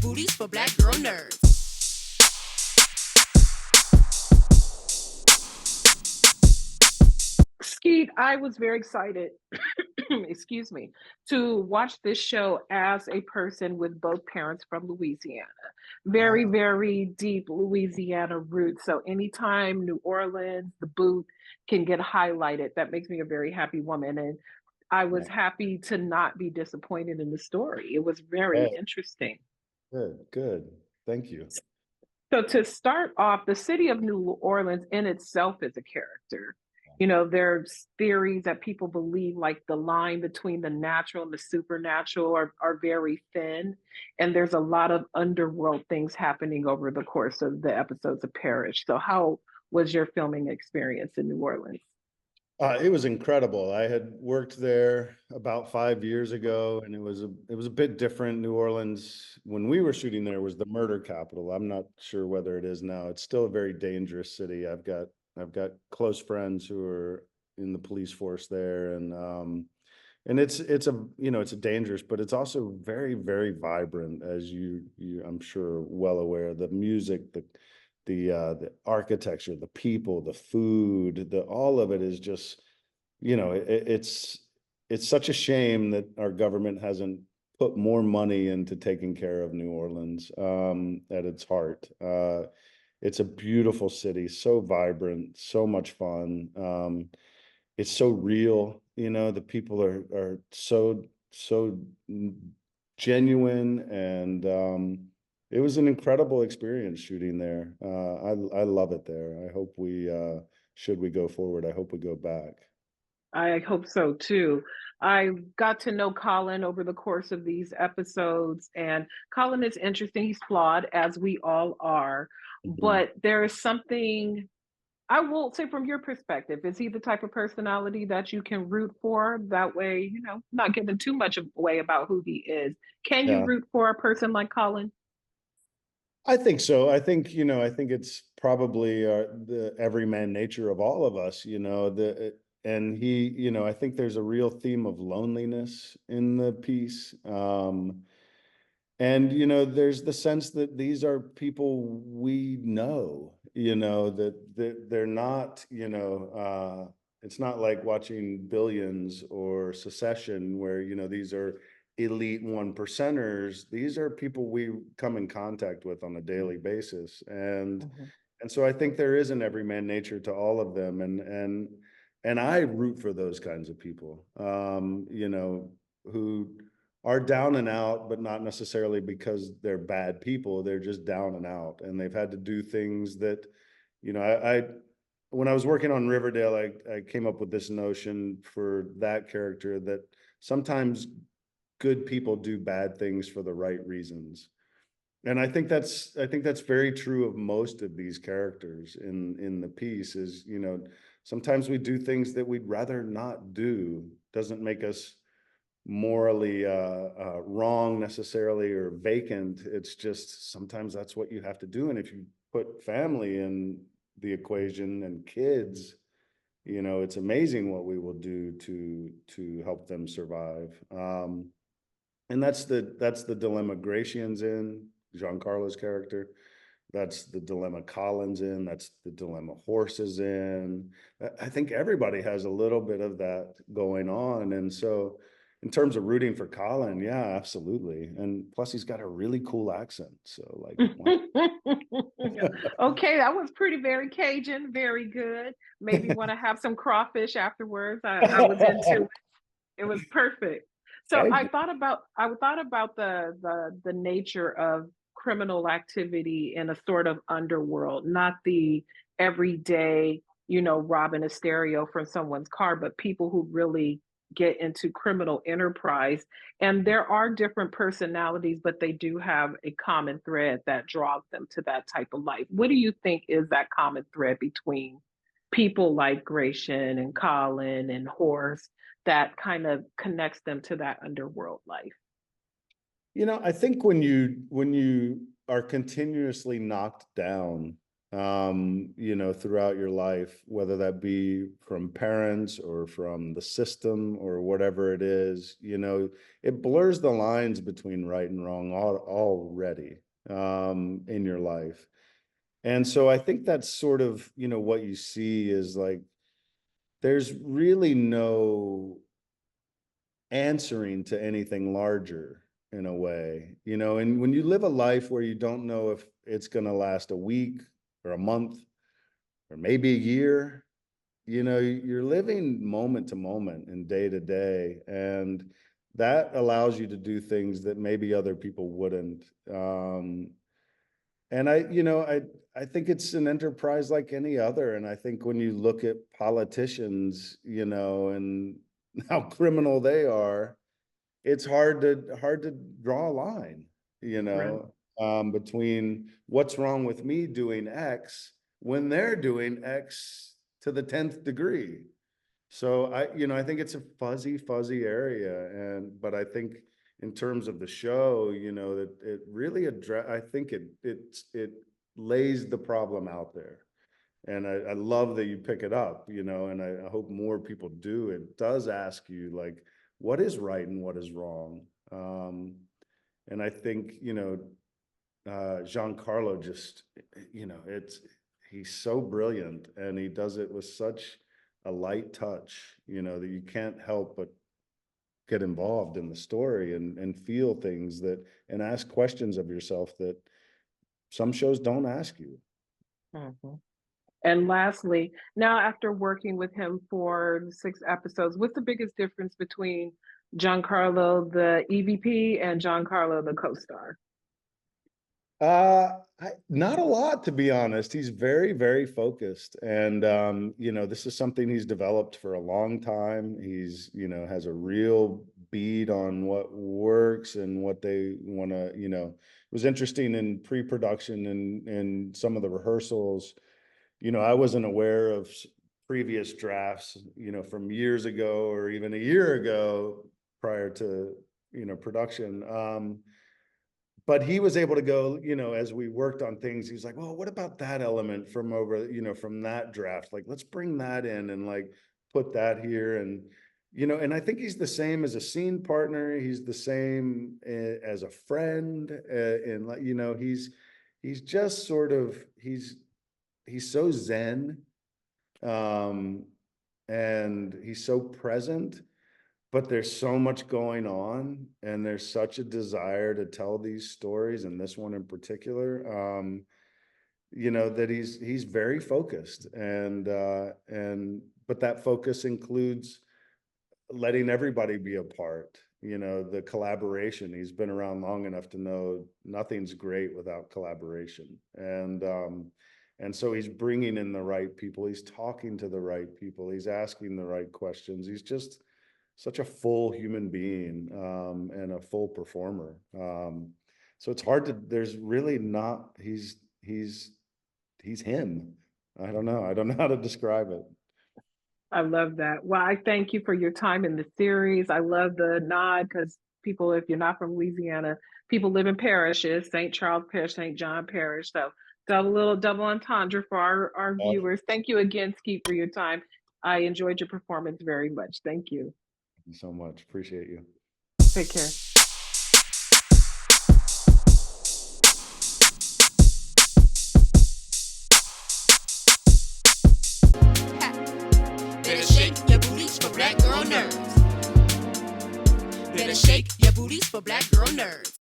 booties for black girl nerds. Skeet, I was very excited, excuse me, to watch this show as a person with both parents from Louisiana. Very, Ah, very deep Louisiana roots. So anytime New Orleans, the boot can get highlighted, that makes me a very happy woman. And I was nice. happy to not be disappointed in the story. It was very Good, interesting. good. Thank you. So to start off, the city of New Orleans in itself is a character. You know, there's theories that people believe like the line between the natural and the supernatural are very thin. And there's a lot of underworld things happening over the course of the episodes of Parish. So how was your filming experience in New Orleans? It was incredible. I had worked there about 5 years ago, and it was a bit different. New Orleans, when we were shooting there, was the murder capital. I'm not sure whether it is now. It's still a very dangerous city. I've got close friends who are in the police force there, and it's a dangerous, but it's also very, very vibrant, as you I'm sure well aware. The music, the architecture, the people, the food, the all of it is just, it's such a shame that our government hasn't put more money into taking care of New Orleans, at its heart. It's a beautiful city, so vibrant, so much fun. It's so real, the people are so genuine, and it was an incredible experience shooting there. I love it there. I hope should we go forward, I hope we go back. I hope so too. I got to know Colin over the course of these episodes, and Colin is interesting. He's flawed, as we all are, Mhm. but there is something I will say from your perspective. Is he the type of personality that you can root for? That way, not giving too much away about who he is. Can you Yeah, root for a person like Colin? I think so. I think it's probably the everyman nature of all of us, and I think there's a real theme of loneliness in the piece. And there's the sense that these are people we know, that they're not, it's not like watching Billions or Secession, where these are elite one percenters. These are people we come in contact with on a daily basis, and Mhm. and so I think there is an everyman nature to all of them, and I root for those kinds of people, who are down and out, but not necessarily because they're bad people. They're just down and out, and they've had to do things that, I when I was working on Riverdale, I came up with this notion for that character that sometimes good people do bad things for the right reasons. And I think that's very true of most of these characters in the piece. Is, sometimes we do things that we'd rather not do. Doesn't make us morally wrong necessarily, or vacant. It's just sometimes that's what you have to do. And if you put family in the equation and kids, it's amazing what we will do to help them survive. And that's the dilemma Gratian's in, Giancarlo's character. That's the dilemma Colin's in. That's the dilemma Horse is in. I think everybody has a little bit of that going on. And so, in terms of rooting for Colin, yeah, absolutely. And plus, he's got a really cool accent. So, like, why? Okay, that was pretty very Cajun, very good. Maybe want to have some crawfish afterwards. I was into it. It was perfect. So Thank I you. thought about the nature of criminal activity in a sort of underworld, not the everyday, robbing a stereo from someone's car, but people who really get into criminal enterprise. And there are different personalities, but they do have a common thread that draws them to that type of life. What do you think is that common thread between people like Gratian and Colin and Horace that kind of connects them to that underworld life? I think when you are continuously knocked down, throughout your life, whether that be from parents or from the system or whatever it is, it blurs the lines between right and wrong already in your life. And so I think that's sort of, what you see is like, there's really no answering to anything larger in a way, and when you live a life where you don't know if it's going to last a week or a month or maybe a year, you're living moment to moment and day to day. And that allows you to do things that maybe other people wouldn't. And I think it's an enterprise like any other. And I think when you look at politicians, and how criminal they are, it's hard to draw a line, Right. between what's wrong with me doing X when they're doing X to the 10th degree. So I think it's a fuzzy area. But I think in terms of the show, that it really I think it lays the problem out there. And I love that you pick it up, and I hope more people do. It does ask you, like, what is right and what is wrong. And I think, Giancarlo just, he's so brilliant, and he does it with such a light touch, that you can't help but get involved in the story and feel things and ask questions of yourself that some shows don't ask you. Mhm. And lastly, now after working with him for 6 episodes, what's the biggest difference between Giancarlo, the EVP, and Giancarlo, the co-star? Not a lot, to be honest. He's very, very focused. And, this is something he's developed for a long time. He's, has a real bead on what works and what they want to, it was interesting in pre-production and some of the rehearsals. I wasn't aware of previous drafts, from years ago or even a year ago prior to, production. But he was able to go, as we worked on things, he was like, well, what about that element from over, from that draft? Like, let's bring that in and like put that here. And I think he's the same as a scene partner. He's the same as a friend. And like, he's just sort of, he's so zen. And he's so present, but there's so much going on, and there's such a desire to tell these stories, and this one in particular, that he's very focused. But that focus includes letting everybody be a part, the collaboration. He's been around long enough to know nothing's great without collaboration. And so he's bringing in the right people. He's talking to the right people. He's asking the right questions. He's just such a full human being, and a full performer. So it's hard to, there's really not, he's him. I don't know how to describe it. I love that. Well, I thank you for your time in the series. I love the nod because people, if you're not from Louisiana, people live in parishes, St. Charles Parish, St. John Parish. So got a little double entendre for our Awesome. viewers. Thank you again, Skeet, for your time. I enjoyed your performance very much. Thank you. Thank you so much. Appreciate you. Take care. Better shake your booties for black girl nerves. Better shake your booties for black girl nerves.